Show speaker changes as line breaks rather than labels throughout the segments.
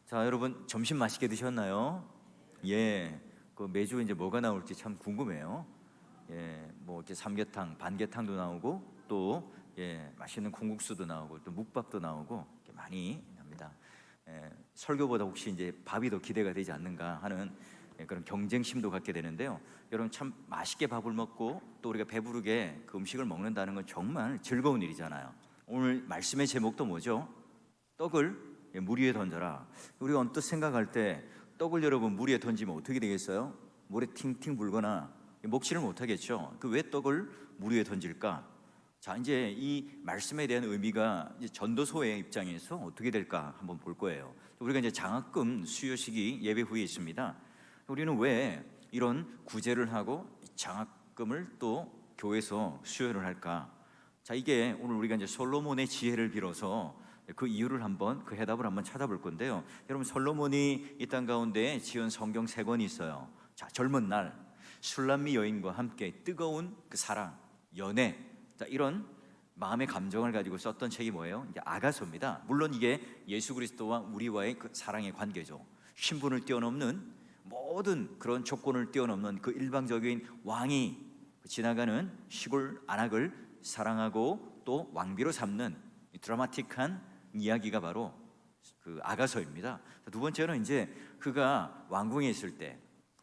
자, 여러분 점심 맛있게 드셨나요? 예, 그 매주 이제 뭐가 나올지 참 궁금해요. 예, 뭐 이렇게 삼계탕, 반계탕도 나오고 또 맛있는 콩국수도 나오고 또 묵밥도 나오고 이렇게 많이 납니다. 설교보다 혹시 이제 밥이 더 기대가 되지 않는가 하는 그런 경쟁심도 갖게 되는데요. 여러분 참 맛있게 밥을 먹고 또 우리가 배부르게 그 음식을 먹는다는 건 정말 즐거운 일이잖아요. 오늘 말씀의 제목도 뭐죠? 떡을 물 위에 던져라. 우리가 언뜻 생각할 때 떡을 여러분 물 위에 던지면 어떻게 되겠어요? 물에 팅팅 불거나 먹지를 못하겠죠. 그 왜 떡을 물 위에 던질까? 자, 이제 이 말씀에 대한 의미가 이제 전도서의 입장에서 어떻게 될까 한번 볼 거예요. 우리가 이제 장학금 수여식이 예배 후에 있습니다. 우리는 왜 이런 구제를 하고 장학금을 또 교회에서 수여를 할까? 자, 이게 오늘 우리가 이제 솔로몬의 지혜를 빌어서 그 이유를 한번, 그 해답을 한번 찾아볼 건데요. 여러분, 솔로몬이 이 땅 가운데 지은 성경 3권이 있어요. 자, 젊은 날 술람미 여인과 함께 뜨거운 그 사랑, 연애, 자, 이런 마음의 감정을 가지고 썼던 책이 뭐예요? 이제 아가서입니다. 물론 이게 예수 그리스도와 우리와의 그 사랑의 관계죠. 신분을 뛰어넘는 모든 그런 조건을 뛰어넘는 그 일방적인 왕이 지나가는 시골 안악을 사랑하고 또 왕비로 삼는 드라마틱한 이야기가 바로 그 아가서입니다. 두 번째는 이제 그가 왕궁에 있을 때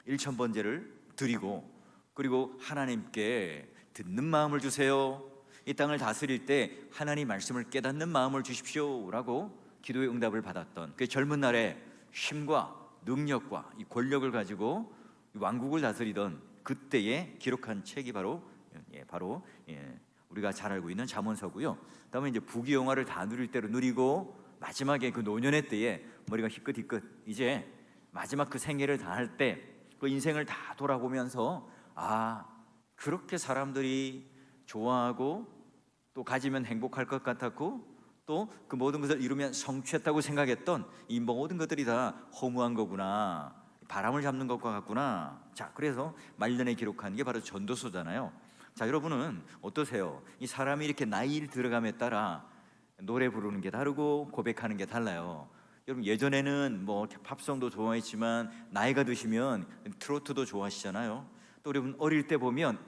일천번제를 드리고 그리고 하나님께 듣는 마음을 주세요. 이 땅을 다스릴 때 하나님 말씀을 깨닫는 마음을 주십시오라고 기도의 응답을 받았던 그 젊은 날의 힘과 능력과 이 권력을 가지고 왕국을 다스리던 그때에 기록한 책이 바로 우리가 잘 알고 있는 잠언서고요. 다음에 이제 부귀영화를 다 누릴 대로 누리고 마지막에 그 노년의 때에 머리가 희끗희끗 이제 마지막 그 생애를 다할 때 그 인생을 다 돌아보면서 그렇게 사람들이 좋아하고 또 가지면 행복할 것 같았고 또 그 모든 것을 이루면 성취했다고 생각했던 이 모든 것들이 다 허무한 거구나, 바람을 잡는 것과 같구나. 자, 그래서 말년에 기록한 게 바로 전도서잖아요. 자, 여러분은 어떠세요? 이 사람이 이렇게 나이 들어감에 따라 노래 부르는 게 다르고 고백하는 게 달라요. 여러분, 예전에는 뭐 팝송도 좋아했지만 나이가 드시면 트로트도 좋아하시잖아요. 또 여러분 어릴 때 보면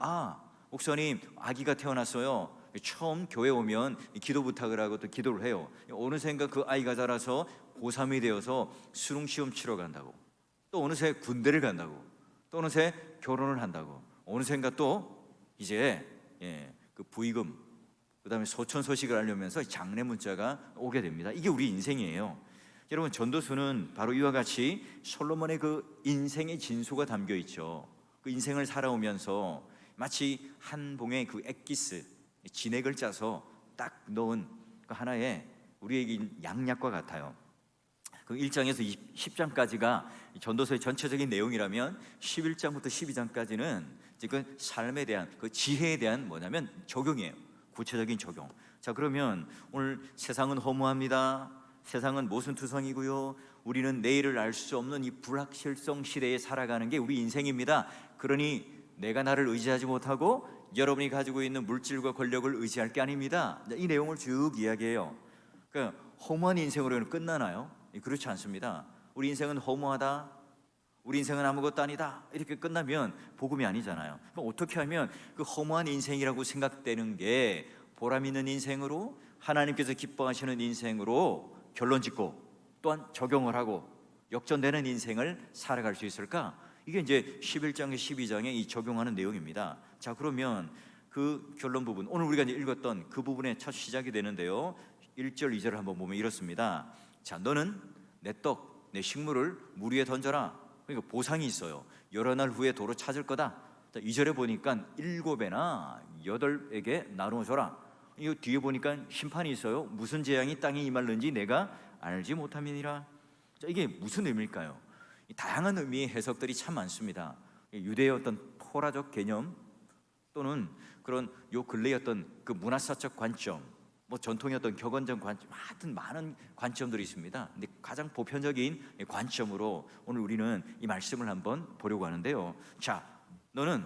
목사님 아기가 태어났어요. 처음 교회 오면 기도 부탁을 하고 또 기도를 해요. 어느샌가 그 아이가 자라서 고3이 되어서 수능시험 치러 간다고, 또 어느새 군대를 간다고, 또 어느새 결혼을 한다고, 어느샌가 또 이제 그 부의금, 그 다음에 소천소식을 알려면서 장례 문자가 오게 됩니다. 이게 우리 인생이에요. 여러분, 전도서는 바로 이와 같이 솔로몬의 그 인생의 진수가 담겨 있죠. 그 인생을 살아오면서 마치 한 봉의 그 엑기스, 진액을 짜서 딱 넣은 그 하나의 우리에게 양약과 같아요. 그 1장에서 10장까지가 전도서의 전체적인 내용이라면 11장부터 12장까지는 그 삶에 대한 그 지혜에 대한 뭐냐면 적용이에요. 구체적인 적용. 자, 그러면 오늘 세상은 허무합니다. 세상은 모순투성이고요. 우리는 내일을 알 수 없는 이 불확실성 시대에 살아가는 게 우리 인생입니다. 그러니 내가 나를 의지하지 못하고 여러분이 가지고 있는 물질과 권력을 의지할 게 아닙니다. 이 내용을 쭉 이야기해요. 그러니까 허무한 인생으로는 끝나나요? 그렇지 않습니다. 우리 인생은 허무하다, 우리 인생은 아무것도 아니다, 이렇게 끝나면 복음이 아니잖아요. 그럼 어떻게 하면 그 허무한 인생이라고 생각되는 게 보람 있는 인생으로, 하나님께서 기뻐하시는 인생으로 결론 짓고 또한 적용을 하고 역전되는 인생을 살아갈 수 있을까? 이게 이제 11장에 12장에 이 적용하는 내용입니다. 자, 그러면 그 결론 부분, 오늘 우리가 이제 읽었던 그 부분의 첫 시작이 되는데요. 1절 2절을 한번 보면 이렇습니다. 자, 너는 내 떡, 내 식물을 물 위에 던져라. 그러니까 보상이 있어요. 여러 날 후에 도로 찾을 거다. 자, 2절에 보니까 7배나 8에게 나누어줘라. 이 뒤에 보니까 심판이 있어요. 무슨 재앙이 땅에 임할는지 내가 알지 못함이니라. 자, 이게 무슨 의미일까요? 다양한 의미의 해석들이 참 많습니다. 유대의 어떤 토라적 개념 또는 그런 요 근래의 어떤 그 문화사적 관점, 뭐 전통의 어떤 격언적 관점, 하여튼 많은 관점들이 있습니다. 근데 가장 보편적인 관점으로 오늘 우리는 이 말씀을 한번 보려고 하는데요. 자, 너는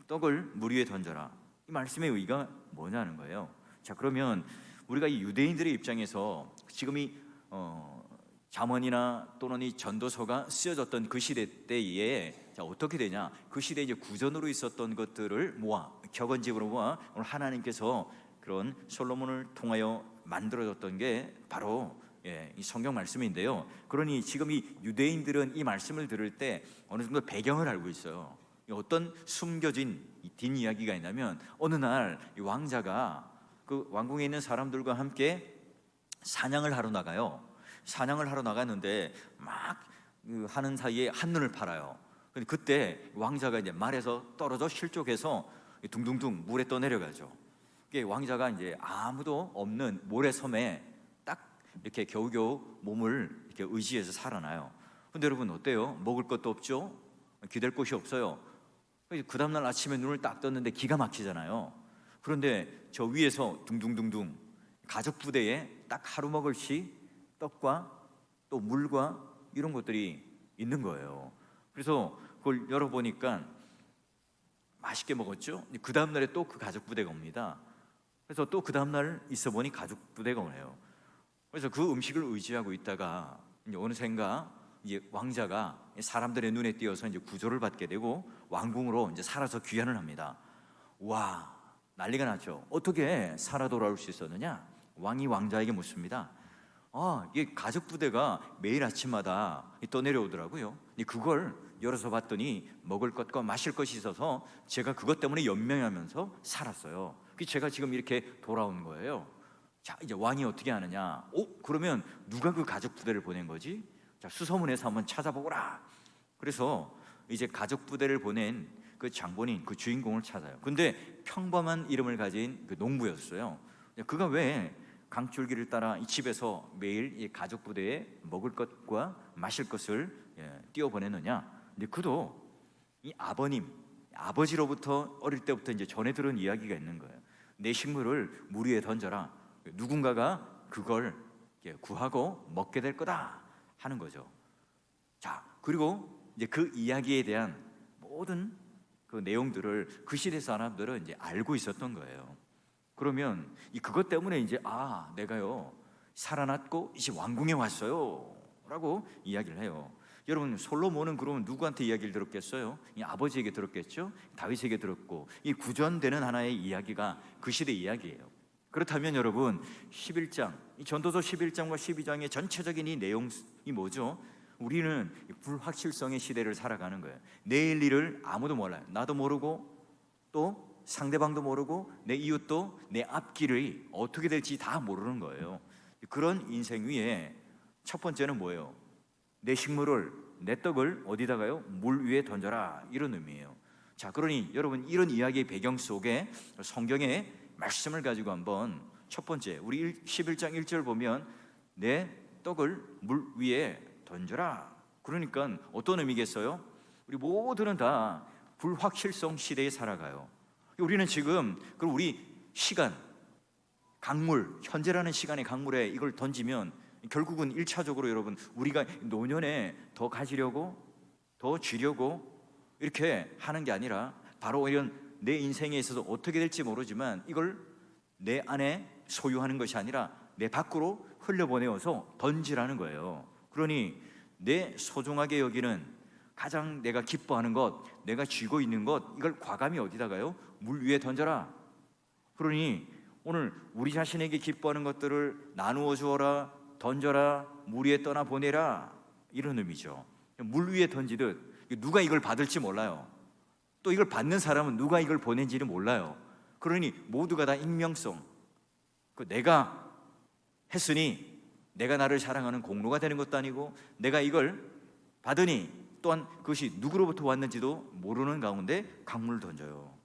떡을 물 위에 던져라. 이 말씀의 의의가 뭐냐는 거예요. 자, 그러면 우리가 이 유대인들의 입장에서 지금 이 잠언이나 또는 이 전도서가 쓰여졌던 그 시대 때에 어떻게 되냐? 그 시대에 이제 구전으로 있었던 것들을 모아 격언집으로 모아 오늘 하나님께서 그런 솔로몬을 통하여 만들어졌던 게 바로 이 성경 말씀인데요. 그러니 지금 이 유대인들은 이 말씀을 들을 때 어느 정도 배경을 알고 있어요. 어떤 숨겨진 뒷이야기가 있냐면 어느 날 이 왕자가 그 왕궁에 있는 사람들과 함께 사냥을 하러 나가요. 사냥을 하러 나갔는데 막 하는 사이에 한눈을 팔아요. 근데 그때 왕자가 이제 말에서 떨어져 실족해서 둥둥둥 물에 떠내려가죠. 이게 왕자가 이제 아무도 없는 모래섬에 딱 이렇게 겨우겨우 몸을 이렇게 의지해서 살아나요. 근데 여러분 어때요? 먹을 것도 없죠? 기댈 곳이 없어요. 그 다음날 아침에 눈을 딱 떴는데 기가 막히잖아요. 그런데 저 위에서 둥둥둥둥 가족 부대에 딱 하루 먹을 시 떡과 또 물과 이런 것들이 있는 거예요. 그래서 그걸 열어보니까 맛있게 먹었죠. 그 다음날에 또 그 가족 부대가 옵니다. 그래서 또 그 다음날 있어 보니 가족 부대가 오네요. 그래서 그 음식을 의지하고 있다가 이제 어느샌가 이제 왕자가 사람들의 눈에 띄어서 이제 구조를 받게 되고 왕궁으로 이제 살아서 귀환을 합니다. 와, 난리가 났죠. 어떻게 살아 돌아올 수 있었느냐? 왕이 왕자에게 묻습니다. 이게 가족 부대가 매일 아침마다 떠내려오더라고요. 그걸 열어서 봤더니 먹을 것과 마실 것이 있어서 제가 그것 때문에 연명하면서 살았어요. 제가 지금 이렇게 돌아온 거예요. 자, 이제 왕이 어떻게 하느냐? 그러면 누가 그 가족 부대를 보낸 거지? 자, 수소문해서 한번 찾아보거라. 그래서 이제 가족 부대를 보낸 그 장본인, 그 주인공을 찾아요. 근데 평범한 이름을 가진 그 농부였어요. 그가 왜 강줄기를 따라 이 집에서 매일 이 가족 부대에 먹을 것과 마실 것을 띄워보내느냐? 근데 그도 이 아버지로부터 어릴 때부터 이제 전해 들은 이야기가 있는 거예요. 내 식물을 물 위에 던져라. 누군가가 그걸 구하고 먹게 될 거다 하는 거죠. 자, 그리고 이제 그 이야기에 대한 모든 그 내용들을 그 시대 사람들은 이제 알고 있었던 거예요. 그러면 그것 때문에 이제 내가요 살아났고 이제 왕궁에 왔어요 라고 이야기를 해요. 여러분 솔로몬은 그러면 누구한테 이야기를 들었겠어요? 이 아버지에게 들었겠죠? 다윗에게 들었고 이 구전되는 하나의 이야기가 그 시대 이야기예요. 그렇다면 여러분 11장 이 전도서 11장과 12장의 전체적인 이 내용이 뭐죠? 우리는 불확실성의 시대를 살아가는 거예요. 내일 일을 아무도 몰라요. 나도 모르고 또 상대방도 모르고 내 이웃도 내 앞길이 어떻게 될지 다 모르는 거예요. 그런 인생 위에 첫 번째는 뭐예요? 내 식물을, 내 떡을 어디다가요? 물 위에 던져라, 이런 의미예요. 자, 그러니 여러분 이런 이야기의 배경 속에 성경의 말씀을 가지고 한번 첫 번째 우리 11장 1절 보면 내 떡을 물 위에 던져라. 그러니까 어떤 의미겠어요? 우리 모두는 다 불확실성 시대에 살아가요. 우리는 지금 우리 시간, 강물, 현재라는 시간의 강물에 이걸 던지면 결국은 1차적으로 여러분 우리가 노년에 더 가지려고 더 쥐려고 이렇게 하는 게 아니라 바로 이런 내 인생에 있어서 어떻게 될지 모르지만 이걸 내 안에 소유하는 것이 아니라 내 밖으로 흘려보내어서 던지라는 거예요. 그러니 내 소중하게 여기는 가장 내가 기뻐하는 것, 내가 쥐고 있는 것, 이걸 과감히 어디다가요? 물 위에 던져라. 그러니 오늘 우리 자신에게 기뻐하는 것들을 나누어 주어라, 던져라, 물 위에 떠나 보내라, 이런 의미죠. 물 위에 던지듯 누가 이걸 받을지 몰라요. 또 이걸 받는 사람은 누가 이걸 보낸지는 몰라요. 그러니 모두가 다 익명성, 내가 했으니 내가 나를 사랑하는 공로가 되는 것도 아니고 내가 이걸 받으니 또한 그것이 누구로부터 왔는지도 모르는 가운데 강물을 던져요.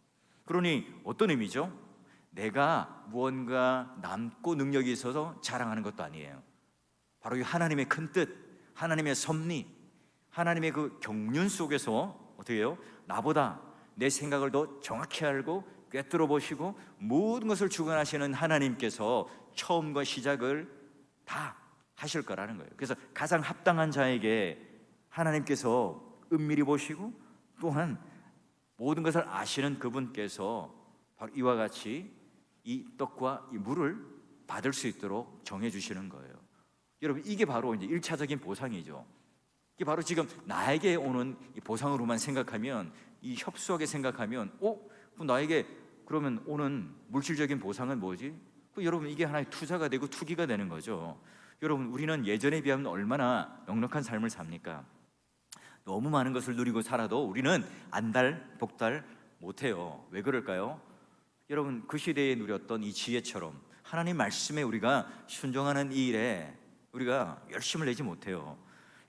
그러니 어떤 의미죠? 내가 무언가 남고 능력이 있어서 자랑하는 것도 아니에요. 바로 이 하나님의 큰 뜻, 하나님의 섭리, 하나님의 그 경륜 속에서 어떻게 해요? 나보다 내 생각을 더 정확히 알고 꿰뚫어 보시고 모든 것을 주관하시는 하나님께서 처음과 시작을 다 하실 거라는 거예요. 그래서 가장 합당한 자에게 하나님께서 은밀히 보시고 또한 모든 것을 아시는 그분께서 바로 이와 같이 이 떡과 이 물을 받을 수 있도록 정해 주시는 거예요. 여러분, 이게 바로 이제 1차적인 보상이죠. 이게 바로 지금 나에게 오는 이 보상으로만 생각하면, 이 협소하게 생각하면, 나에게 그러면 오는 물질적인 보상은 뭐지? 여러분, 이게 하나의 투자가 되고 투기가 되는 거죠. 여러분, 우리는 예전에 비하면 얼마나 넉넉한 삶을 삽니까? 너무 많은 것을 누리고 살아도 우리는 안달복달 못해요. 왜 그럴까요? 여러분, 그 시대에 누렸던 이 지혜처럼 하나님 말씀에 우리가 순종하는 이 일에 우리가 열심을 내지 못해요.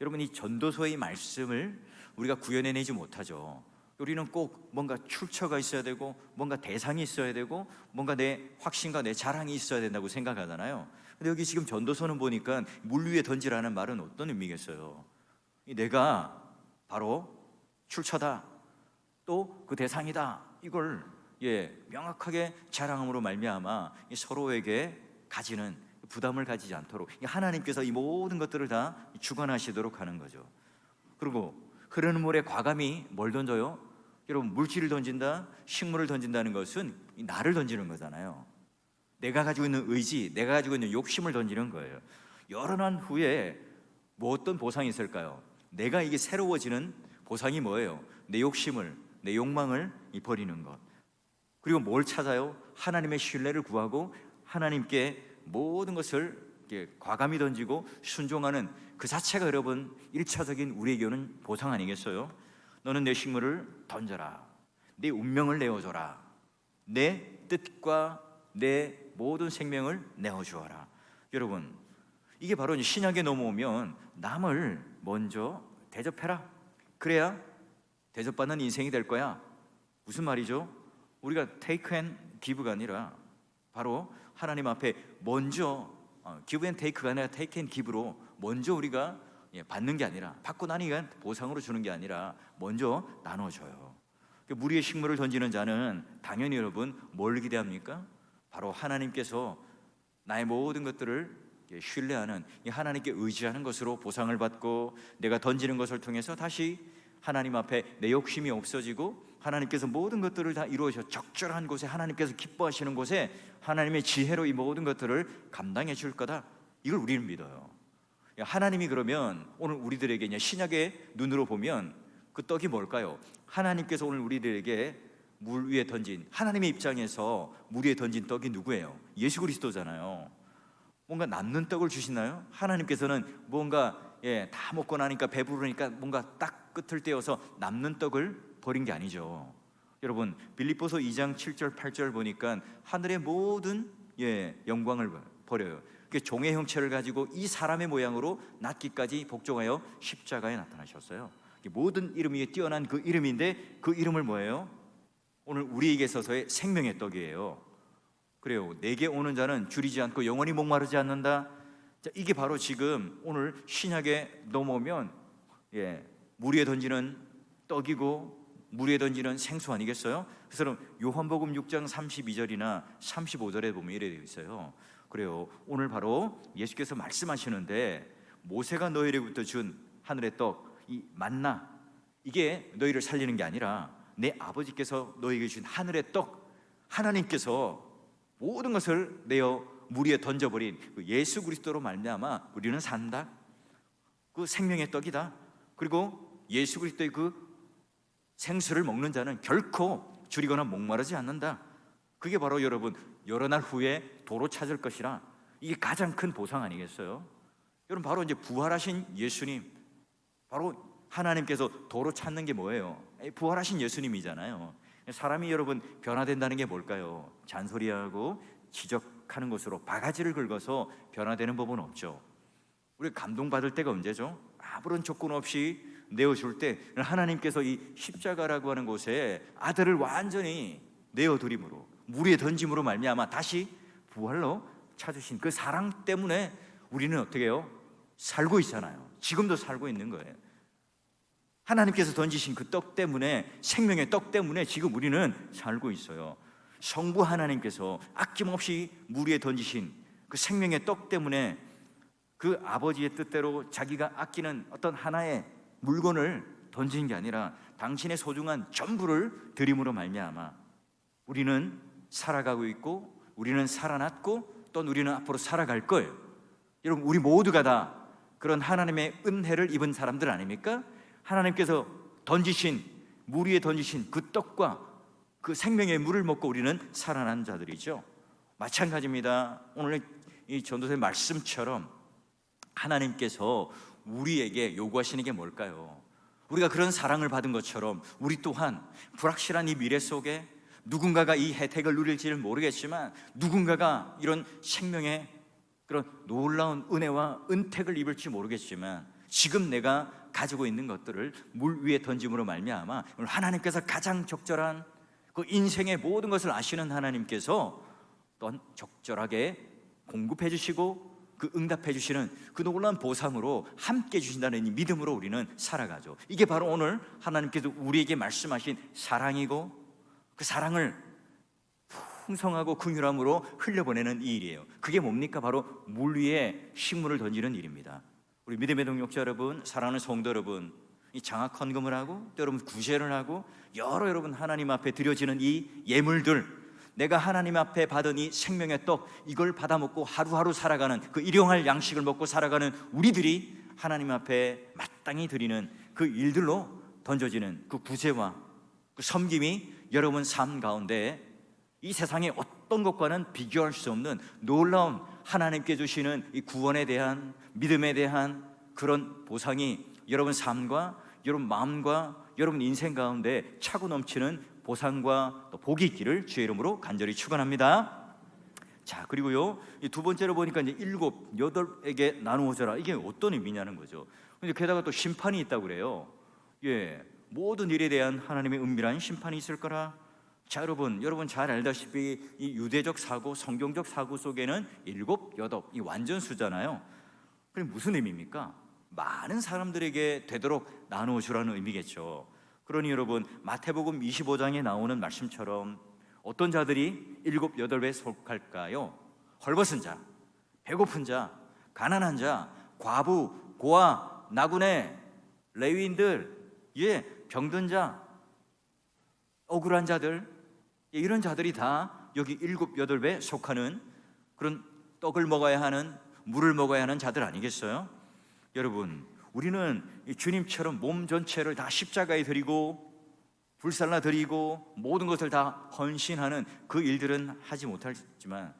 여러분, 이 전도서의 말씀을 우리가 구현해내지 못하죠. 우리는 꼭 뭔가 출처가 있어야 되고, 뭔가 대상이 있어야 되고, 뭔가 내 확신과 내 자랑이 있어야 된다고 생각하잖아요. 근데 여기 지금 전도서는 보니까 물 위에 던지라는 말은 어떤 의미겠어요? 내가 바로 출처다, 또 그 대상이다, 이걸 명확하게 자랑함으로 말미암아 서로에게 가지는 부담을 가지지 않도록 하나님께서 이 모든 것들을 다 주관하시도록 하는 거죠. 그리고 흐르는 물에 과감히 뭘 던져요? 여러분, 물질을 던진다, 식물을 던진다는 것은 나를 던지는 거잖아요. 내가 가지고 있는 의지, 내가 가지고 있는 욕심을 던지는 거예요. 열어난 후에 뭐 어떤 보상이 있을까요? 내가 이게 새로워지는 보상이 뭐예요? 내 욕심을, 내 욕망을 버리는 것. 그리고 뭘 찾아요? 하나님의 신뢰를 구하고 하나님께 모든 것을 과감히 던지고 순종하는 그 자체가 여러분 1차적인 우리에게 오는 보상 아니겠어요? 너는 내 식물을 던져라, 내 운명을 내어줘라, 내 뜻과 내 모든 생명을 내어주어라. 여러분, 이게 바로 신약에 넘어오면 남을 먼저 대접해라, 그래야 대접받는 인생이 될 거야. 무슨 말이죠? 우리가 take and give가 아니라 바로 하나님 앞에 먼저 give and take가 아니라 take and give로 먼저 우리가 받는 게 아니라, 받고 나니까 보상으로 주는 게 아니라 먼저 나눠줘요. 무리의 식물을 던지는 자는 당연히 여러분 뭘 기대합니까? 바로 하나님께서 나의 모든 것들을 신뢰하는, 하나님께 의지하는 것으로 보상을 받고, 내가 던지는 것을 통해서 다시 하나님 앞에 내 욕심이 없어지고 하나님께서 모든 것들을 다 이루어서 적절한 곳에, 하나님께서 기뻐하시는 곳에 하나님의 지혜로 이 모든 것들을 감당해 줄 거다. 이걸 우리는 믿어요. 하나님이 그러면 오늘 우리들에게 신약의 눈으로 보면 그 떡이 뭘까요? 하나님께서 오늘 우리들에게 물 위에 던진, 하나님의 입장에서 물 위에 던진 떡이 누구예요? 예수 그리스도잖아요. 뭔가 남는 떡을 주시나요? 하나님께서는 뭔가 다 먹고 나니까 배부르니까 뭔가 딱 끝을 떼어서 남는 떡을 버린 게 아니죠. 여러분, 빌립보서 2장 7절 8절 보니까 하늘의 모든 영광을 버려요. 종의 형체를 가지고 이 사람의 모양으로 낫기까지 복종하여 십자가에 나타나셨어요. 모든 이름 위에 뛰어난 그 이름인데, 그 이름을 뭐예요? 오늘 우리에게 있어서의 생명의 떡이에요. 그래요. 내게 오는 자는 줄이지 않고 영원히 목마르지 않는다. 자, 이게 바로 지금 오늘 신약에 넘어오면 물 위에 던지는 떡이고 물 위에 던지는 생수 아니겠어요? 그래서 요한복음 6장 32절이나 35절에 보면 이래 되어 있어요. 그래요. 오늘 바로 예수께서 말씀하시는데, 모세가 너희로부터 준 하늘의 떡, 이 만나, 이게 너희를 살리는 게 아니라 내 아버지께서 너희에게 준 하늘의 떡, 하나님께서 모든 것을 내어 물 위에 던져버린 그 예수 그리스도로 말미암아 우리는 산다. 그 생명의 떡이다. 그리고 예수 그리스도의 그 생수를 먹는 자는 결코 줄이거나 목마르지 않는다. 그게 바로 여러분 여러 날 후에 도로 찾을 것이라, 이게 가장 큰 보상 아니겠어요? 여러분, 바로 이제 부활하신 예수님, 바로 하나님께서 도로 찾는 게 뭐예요? 부활하신 예수님이잖아요. 사람이 여러분 변화된다는 게 뭘까요? 잔소리하고 지적하는 것으로 바가지를 긁어서 변화되는 법은 없죠. 우리 감동받을 때가 언제죠? 아무런 조건 없이 내어줄 때 하나님께서 이 십자가라고 하는 곳에 아들을 완전히 내어드림으로, 물 위에 던짐으로 말미암아 다시 부활로 찾으신 그 사랑 때문에 우리는 어떻게 해요? 살고 있잖아요. 지금도 살고 있는 거예요. 하나님께서 던지신 그 떡 때문에, 생명의 떡 때문에 지금 우리는 살고 있어요. 성부 하나님께서 아낌없이 물 위에 던지신 그 생명의 떡 때문에 그 아버지의 뜻대로 자기가 아끼는 어떤 하나의 물건을 던진 게 아니라 당신의 소중한 전부를 드림으로 말미암아 우리는 살아가고 있고, 우리는 살아났고, 또 우리는 앞으로 살아갈 거예요. 여러분, 우리 모두가 다 그런 하나님의 은혜를 입은 사람들 아닙니까? 하나님께서 던지신, 물 위에 던지신 그 떡과 그 생명의 물을 먹고 우리는 살아난 자들이죠. 마찬가지입니다. 오늘 이 전도서의 말씀처럼 하나님께서 우리에게 요구하시는 게 뭘까요? 우리가 그런 사랑을 받은 것처럼 우리 또한 불확실한 이 미래 속에 누군가가 이 혜택을 누릴지를 모르겠지만 누군가가 이런 생명의 그런 놀라운 은혜와 은택을 입을지 모르겠지만 지금 내가 가지고 있는 것들을 물 위에 던짐으로 말미암아 하나님께서 가장 적절한 그 인생의 모든 것을 아시는 하나님께서 또한 적절하게 공급해 주시고 그 응답해 주시는 그 놀라운 보상으로 함께 주신다는 이 믿음으로 우리는 살아가죠. 이게 바로 오늘 하나님께서 우리에게 말씀하신 사랑이고 그 사랑을 풍성하고 긍휼함으로 흘려보내는 이 일이에요. 그게 뭡니까? 바로 물 위에 식물을 던지는 일입니다. 우리 믿음의 동역자 여러분, 사랑하는 성도 여러분, 이 장학 헌금을 하고 또 여러분 구제를 하고 여러 여러분 하나님 앞에 드려지는 이 예물들, 내가 하나님 앞에 받은 이 생명의 떡, 이걸 받아먹고 하루하루 살아가는 그 일용할 양식을 먹고 살아가는 우리들이 하나님 앞에 마땅히 드리는 그 일들로 던져지는 그 구제와 그 섬김이 여러분 삶 가운데 이 세상의 어떤 것과는 비교할 수 없는 놀라운 하나님께 주시는 이 구원에 대한 믿음에 대한 그런 보상이 여러분 삶과 여러분 마음과 여러분 인생 가운데 차고 넘치는 보상과 또 복이 있기를 주의 이름으로 간절히 축원합니다. 자, 그리고요, 이 두 번째로 보니까 이제 7, 8에게 나누어 줘라. 이게 어떤 의미냐는 거죠. 근데 게다가 또 심판이 있다고 그래요. 예, 모든 일에 대한 하나님의 은밀한 심판이 있을 거라. 자, 여러분 잘 알다시피 이 유대적 사고, 성경적 사고 속에는 7, 8, 이 완전 수잖아요. 그럼 무슨 의미입니까? 많은 사람들에게 되도록 나누어 주라는 의미겠죠. 그러니 여러분, 마태복음 25장에 나오는 말씀처럼 어떤 자들이 7, 8에 속할까요? 헐벗은 자, 배고픈 자, 가난한 자, 과부, 고아, 나그네, 레위인들, 예, 병든 자, 억울한 자들, 예, 이런 자들이 다 여기 7, 8에 속하는 그런 떡을 먹어야 하는, 물을 먹어야 하는 자들 아니겠어요? 여러분, 우리는 주님처럼 몸 전체를 다 십자가에 드리고 불살라 드리고 모든 것을 다 헌신하는 그 일들은 하지 못하지만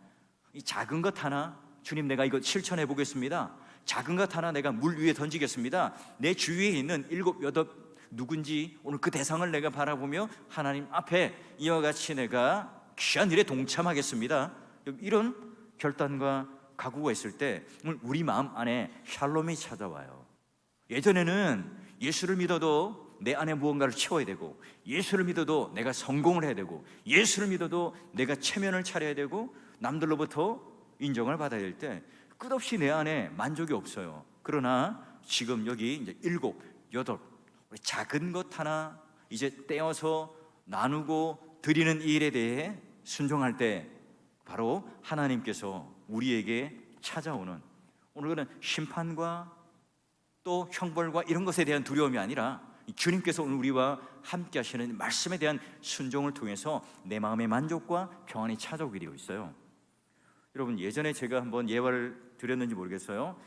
이 작은 것 하나, 주님 내가 이거 실천해 보겠습니다, 작은 것 하나 내가 물 위에 던지겠습니다, 내 주위에 있는 7, 8 누군지 오늘 그 대상을 내가 바라보며 하나님 앞에 이와 같이 내가 귀한 일에 동참하겠습니다, 이런 결단과 각오가 있을 때 우리 마음 안에 샬롬이 찾아와요. 예전에는 예수를 믿어도 내 안에 무언가를 채워야 되고, 예수를 믿어도 내가 성공을 해야 되고, 예수를 믿어도 내가 체면을 차려야 되고 남들로부터 인정을 받아야 될 때 끝없이 내 안에 만족이 없어요. 그러나 지금 여기 이제 7, 8 우리 작은 것 하나 이제 떼어서 나누고 드리는 이 일에 대해 순종할 때 바로 하나님께서 우리에게 찾아오는, 오늘은 심판과 또 형벌과 이런 것에 대한 두려움이 아니라 주님께서 오늘 우리와 함께 하시는 말씀에 대한 순종을 통해서 내 마음의 만족과 평안이 찾아오게 되어 있어요. 여러분, 예전에 제가 한번 예화를 드렸는지 모르겠어요.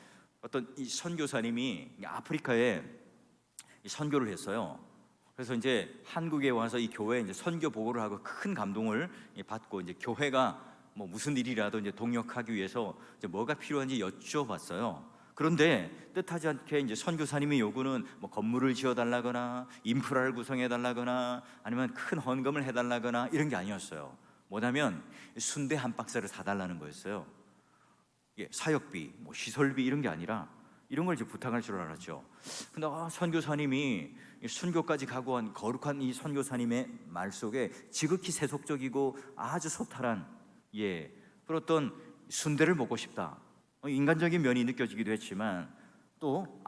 어떤 이 선교사님이 아프리카에 선교를 했어요. 그래서 이제 한국에 와서 이 교회에 이제 선교 보고를 하고 큰 감동을 받고 이제 교회가 뭐 무슨 일이라도 이제 동역하기 위해서 이제 뭐가 필요한지 여쭤봤어요. 그런데 뜻하지 않게 이제 선교사님의 요구는 뭐 건물을 지어달라거나 인프라를 구성해달라거나 아니면 큰 헌금을 해달라거나 이런 게 아니었어요. 뭐냐면 순대 한 박스를 사달라는 거였어요. 사역비, 뭐 시설비 이런 게 아니라 이런 걸 이제 부탁할 줄 알았죠. 근데 선교사님이 순교까지 각오한 거룩한 이 선교사님의 말 속에 지극히 세속적이고 아주 소탈한 그런 어떤 순대를 먹고 싶다, 인간적인 면이 느껴지기도 했지만 또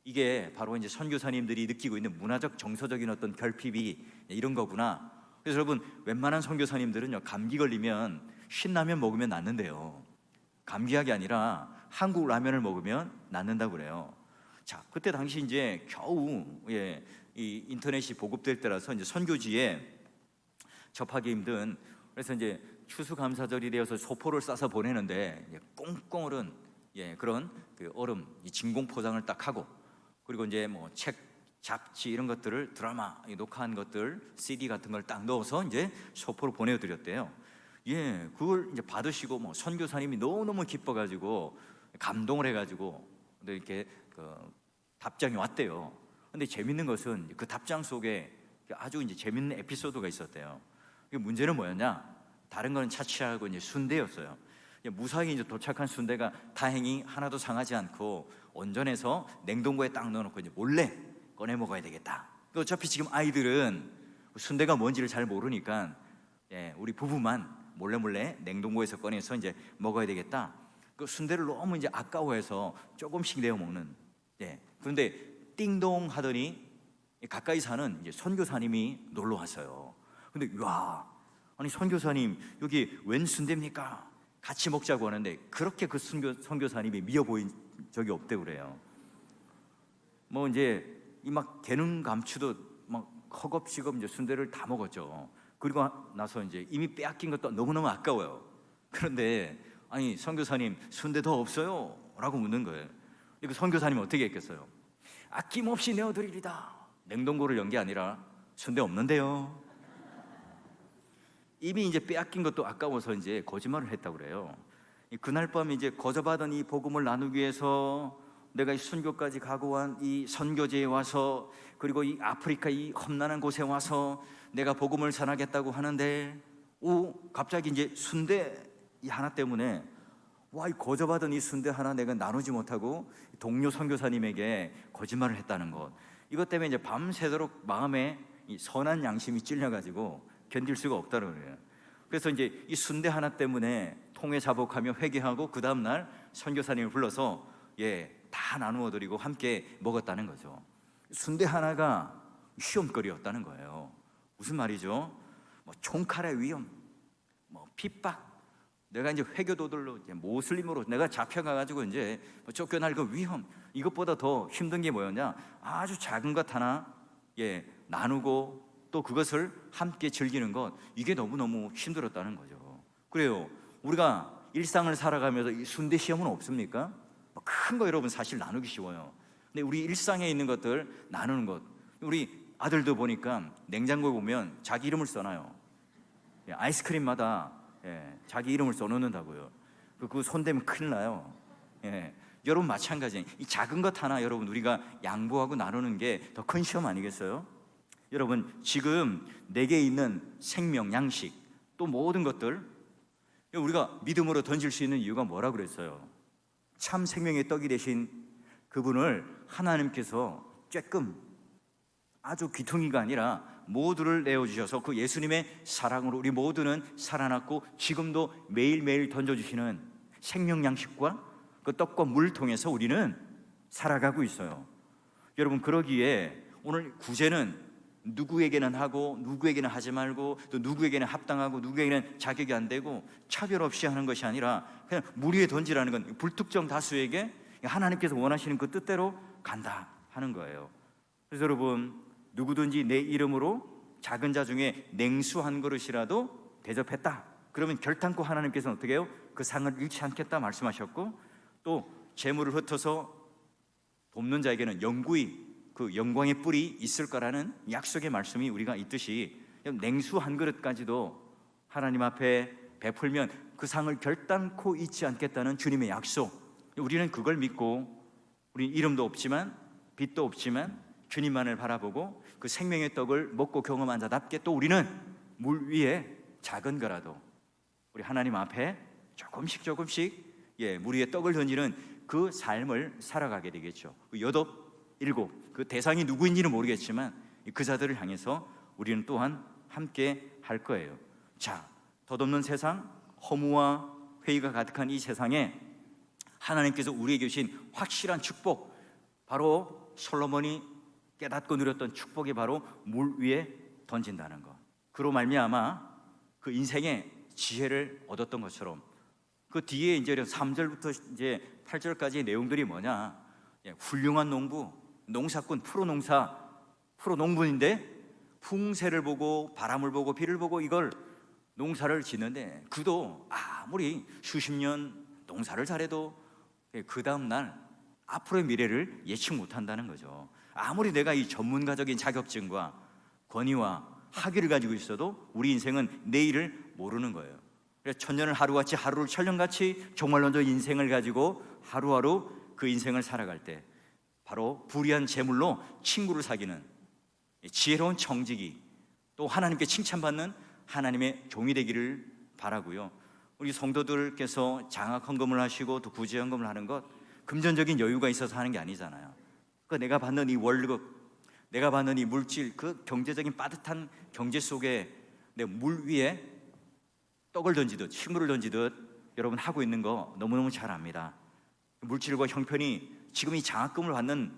이게 바로 이제 선교사님들이 느끼고 있는 문화적 정서적인 어떤 결핍이 이런 거구나. 그래서 여러분, 웬만한 선교사님들은요, 감기 걸리면 신라면 먹으면 낫는데요, 감기약이 아니라 한국 라면을 먹으면 낫는다고 그래요. 자, 그때 당시 이제 겨우 이 인터넷이 보급될 때라서 이제 선교지에 접하기 힘든, 그래서 이제 추수감사절이 되어서 소포를 싸서 보내는데 꽁꽁 얼은 그런 그 얼음 이 진공 포장을 딱 하고, 그리고 이제 뭐 책, 잡지 이런 것들을 드라마 녹화한 것들 CD 같은 걸 딱 넣어서 이제 소포로 보내드렸대요. 그걸 이제 받으시고 뭐 선교사님이 너무너무 기뻐가지고 감동을 해가지고 근데 이렇게 그 답장이 왔대요. 근데 재밌는 것은 그 답장 속에 아주 이제 재밌는 에피소드가 있었대요. 문제는 뭐였냐? 다른 거는 차치하고 이제 순대였어요. 무사히 이제 도착한 순대가 다행히 하나도 상하지 않고 온전해서 냉동고에 딱 넣어놓고 이제 몰래 꺼내 먹어야 되겠다. 어차피 지금 아이들은 순대가 뭔지를 잘 모르니까 우리 부부만 몰래 냉동고에서 꺼내서 이제 먹어야 되겠다. 그 순대를 너무 이제 아까워해서 조금씩 내어 먹는. 그런데 띵동 하더니 가까이 사는 이제 선교사님이 놀러 왔어요. 근데 와, 아니 선교사님 여기 웬 순대입니까? 같이 먹자고 하는데 그렇게 그 선교사님이 미워 보인 적이 없대 그래요. 뭐 이제 이 막 개능 감추듯 막 허겁지겁 이제 순대를 다 먹었죠. 그리고 나서 이제 이미 빼앗긴 것도 너무너무 아까워요. 그런데 아니 선교사님 순대 더 없어요? 라고 묻는 거예요. 그 선교사님이 어떻게 했겠어요? 아낌없이 내어드리리다. 냉동고를 연 게 아니라 순대 없는데요. 이미 이제 빼앗긴 것도 아까워서 이제 거짓말을 했다고 그래요. 그날 밤 이제 거저받은 이 복음을 나누기 위해서 내가 이 순교까지 각오한 이 선교제에 와서, 그리고 이 아프리카 이 험난한 곳에 와서 내가 복음을 전하겠다고 하는데 갑자기 이제 순대 이 하나 때문에 이 거저받은 이 순대 하나 내가 나누지 못하고 동료 선교사님에게 거짓말을 했다는 것, 이것 때문에 이제 밤새도록 마음에 이 선한 양심이 찔려가지고 견딜 수가 없다고 그래요. 그래서 이제 이 순대 하나 때문에 통회 자복하며 회개하고 그 다음날 선교사님을 불러서 다 나누어 드리고 함께 먹었다는 거죠. 순대 하나가 시험거리였다는 거예요. 무슨 말이죠? 뭐 총칼의 위험, 뭐 핍박, 내가 이제 회교도들로 이제 모슬림으로 내가 잡혀가가지고 이제 쫓겨날 그 위험, 이것보다 더 힘든 게 뭐였냐? 아주 작은 것 하나 나누고 또 그것을 함께 즐기는 것, 이게 너무너무 힘들었다는 거죠. 그래요. 우리가 일상을 살아가면서 이 순대 시험은 없습니까? 큰 거 여러분 사실 나누기 쉬워요. 근데 우리 일상에 있는 것들 나누는 것, 우리 아들도 보니까 냉장고에 보면 자기 이름을 써놔요. 아이스크림마다 자기 이름을 써놓는다고요. 그거 손대면 큰일 나요. 여러분 마찬가지예요. 이 작은 것 하나 여러분 우리가 양보하고 나누는 게 더 큰 시험 아니겠어요? 여러분 지금 내게 있는 생명, 양식, 또 모든 것들 우리가 믿음으로 던질 수 있는 이유가 뭐라 그랬어요? 참 생명의 떡이 되신 그분을 하나님께서 쬐끔 아주 귀퉁이가 아니라 모두를 내어주셔서 그 예수님의 사랑으로 우리 모두는 살아났고 지금도 매일매일 던져주시는 생명 양식과 그 떡과 물을 통해서 우리는 살아가고 있어요. 여러분 그러기에 오늘 구제는 누구에게는 하고 누구에게는 하지 말고 또 누구에게는 합당하고 누구에게는 자격이 안 되고 차별 없이 하는 것이 아니라 그냥 물 위에 던지라는 건 불특정 다수에게 하나님께서 원하시는 그 뜻대로 간다 하는 거예요. 그래서 여러분 누구든지 내 이름으로 작은 자 중에 냉수 한 그릇이라도 대접했다 그러면 결단코 하나님께서는 어떻게 해요? 그 상을 잃지 않겠다 말씀하셨고, 또 재물을 흩어서 돕는 자에게는 영구히 그 영광의 뿔이 있을 거라는 약속의 말씀이 우리가 있듯이 냉수 한 그릇까지도 하나님 앞에 베풀면 그 상을 결단코 잊지 않겠다는 주님의 약속, 우리는 그걸 믿고 우리 이름도 없지만 빚도 없지만 주님만을 바라보고 그 생명의 떡을 먹고 경험한 자답게 또 우리는 물 위에 작은 거라도 우리 하나님 앞에 조금씩 물 위에 떡을 던지는 그 삶을 살아가게 되겠죠. 그 여덟 일곱 그 대상이 누구인지는 모르겠지만 그 자들을 향해서 우리는 또한 함께 할 거예요. 자, 덧없는 세상, 허무와 회의가 가득한 이 세상에 하나님께서 우리에게 주신 확실한 축복, 바로 솔로몬이 깨닫고 누렸던 축복이 바로 물 위에 던진다는 것. 그로 말미암아 그 인생의 지혜를 얻었던 것처럼 그 뒤에 이제 3절부터 이제 8절까지의 내용들이 뭐냐? 훌륭한 농부, 농사꾼, 프로농부인데 풍세를 보고 바람을 보고 비를 보고 이걸 농사를 짓는데 그도 아무리 수십 년 농사를 잘해도 그 다음 날 앞으로의 미래를 예측 못한다는 거죠. 아무리 내가 이 전문가적인 자격증과 권위와 학위를 가지고 있어도 우리 인생은 내일을 모르는 거예요. 그래서 천년을 하루같이, 하루를 천년같이 정말로 저 인생을 가지고 하루하루 그 인생을 살아갈 때 바로 불의한 재물로 친구를 사귀는 지혜로운 청지기, 또 하나님께 칭찬받는 하나님의 종이 되기를 바라고요. 우리 성도들께서 장학 헌금을 하시고 또 구제 헌금을 하는 것, 금전적인 여유가 있어서 하는 게 아니잖아요. 그 내가 받는 이 월급, 내가 받는 이 물질, 그 경제적인 빠듯한 경제 속에 내 물 위에 떡을 던지듯 식물을 던지듯 여러분 하고 있는 거 너무너무 잘 압니다. 물질과 형편이 지금 이 장학금을 받는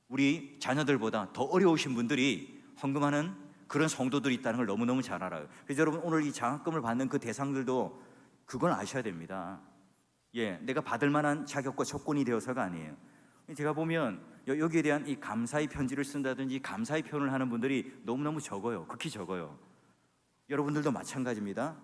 우리 자녀들보다 더 어려우신 분들이 헌금하는 그런 성도들이 있다는 걸 너무너무 잘 알아요. 그래서 여러분 오늘 이 장학금을 받는 그 대상들도 그걸 아셔야 됩니다. 내가 받을 만한 자격과 조건이 되어서가 아니에요. 제가 보면 여기에 대한 이 감사의 편지를 쓴다든지 감사의 표현을 하는 분들이 너무너무 적어요. 극히 적어요. 여러분들도 마찬가지입니다.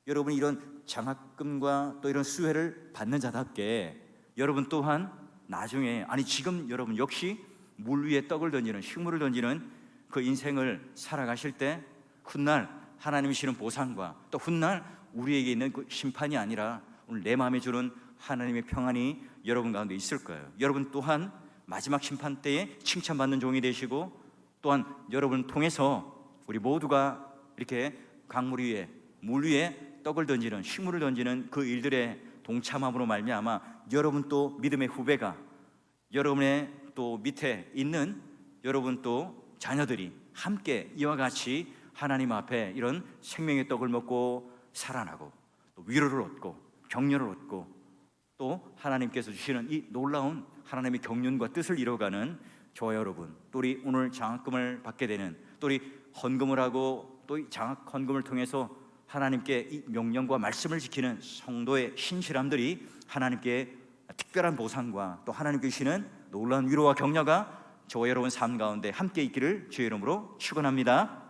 여러분이 이런 장학금과 또 이런 수혜를 받는 자답게 여러분 또한 나중에, 아니 지금 여러분 역시 물 위에 떡을 던지는, 식물을 던지는 그 인생을 살아가실 때 훗날 하나님이 주시는 보상과 또 훗날 우리에게 있는 그 심판이 아니라 오늘 내 마음에 주는 하나님의 평안이 여러분 가운데 있을 거예요. 여러분 또한 마지막 심판 때에 칭찬받는 종이 되시고, 또한 여러분을 통해서 우리 모두가 이렇게 강물 위에, 물 위에 떡을 던지는, 식물을 던지는 그 일들에 동참함으로 말미암아 여러분 또 믿음의 후배가, 여러분의 또 밑에 있는 여러분 또 자녀들이 함께 이와 같이 하나님 앞에 이런 생명의 떡을 먹고 살아나고 또 위로를 얻고 격려를 얻고 또 하나님께서 주시는 이 놀라운 하나님의 경륜과 뜻을 이뤄가는 저와 여러분, 또 우리 오늘 장학금을 받게 되는, 또 우리 헌금을 하고 또 이 장학 헌금을 통해서 하나님께 이 명령과 말씀을 지키는 성도의 신실함들이 하나님께 특별한 보상과 또 하나님께 주시는 놀라운 위로와 격려가 저와 여러분 삶 가운데 함께 있기를 주의 이름으로 축원합니다.